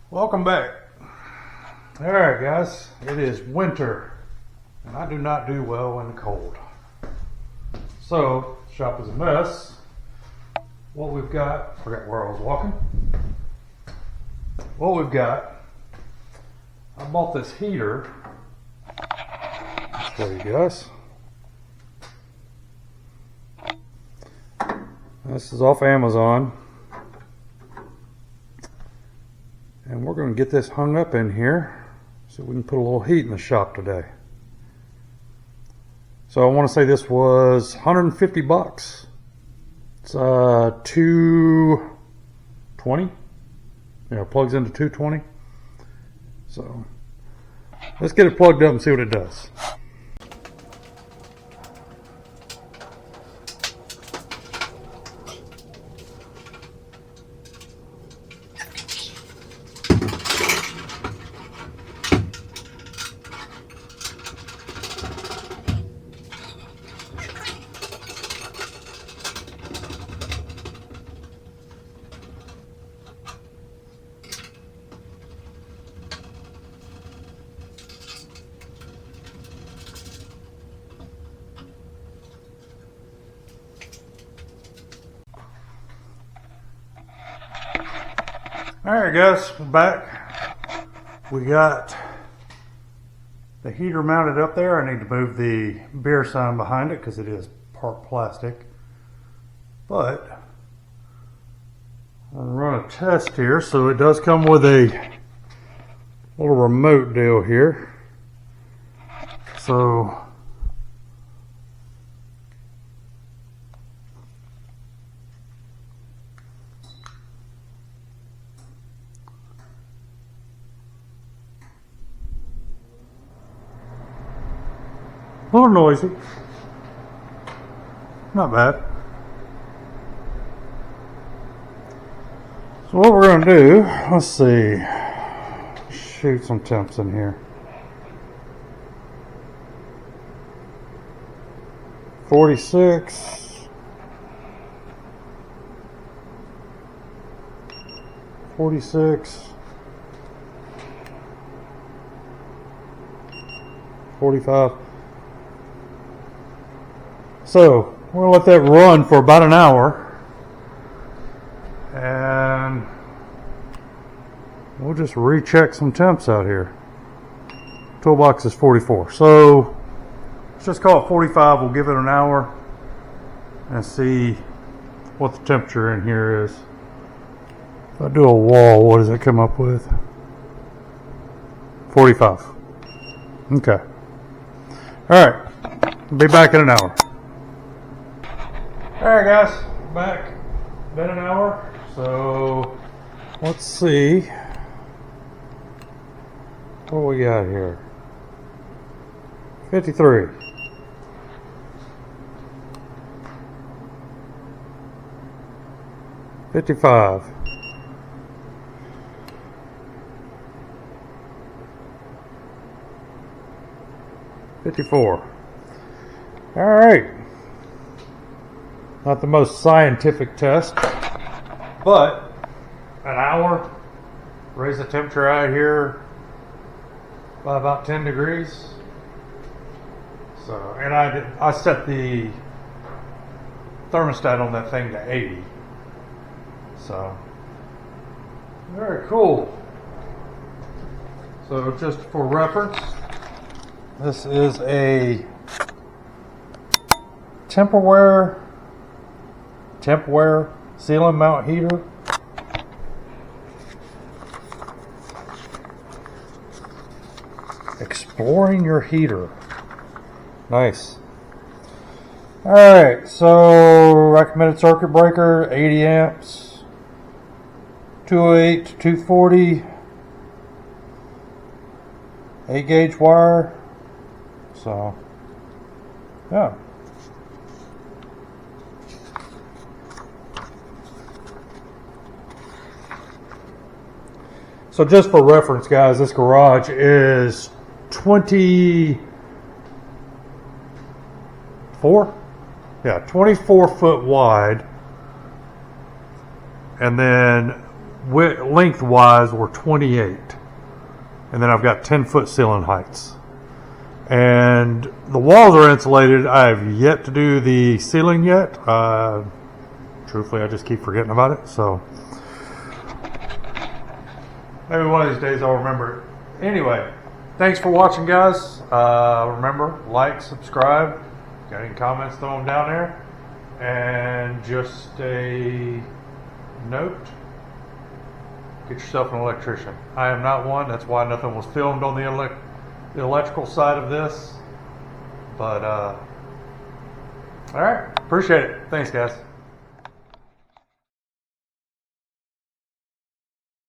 Welcome back. Alright guys, it is winter and I do not do well in the cold. So, shop is a mess. What we've got, forgot where I was walking. What we've got, I bought this heater. I'll show you guys. This is off Amazon. And we're going to get this hung up in here so we can put a little heat in the shop today. So I want to say this was 150 bucks. It's 220. Yeah, plugs into 220. So let's get it plugged up and see what it does. Alright guys, we're back. We got the heater mounted up there. I need to move the beer sign behind it because it is part plastic. But I'll run a test here. So it does come with a little remote deal here. So a little noisy, not bad. So what we're going to do, let's see, shoot some temps in here. 46, 46, 45. So we're going to let that run for about an hour and we'll just recheck some temps out here. Toolbox is 44. So let's just call it 45. We'll give it an hour and see what the temperature in here is. If I do a wall, what does it come up with? 45. Okay. Alright. Be back in an hour. Alright guys, back. Been an hour, so let's see what we got here. 53. $55. $54. All right. Not the most scientific test, but an hour. Raise the temperature out here by about 10 degrees. So, and I set the thermostat on that thing to 80. So, very cool. So, just for reference, this is a Tupperware ceiling mount heater. Exploring your heater. Nice. Alright, so recommended circuit breaker 80 amps, 208 to 240, 8 gauge wire. So yeah. So just for reference, guys, this garage is 24? Yeah, 24 foot wide. And then lengthwise were 28. And then I've got 10-foot ceiling heights. And the walls are insulated. I've yet to do the ceiling yet. Truthfully, I just keep forgetting about it. So maybe one of these days I'll remember it. Anyway, thanks for watching, guys. Remember, like, subscribe. Got any comments, throw them down there. And just a note, get yourself an electrician. I am not one. That's why nothing was filmed on the electrical side of this. But, all right. Appreciate it. Thanks, guys.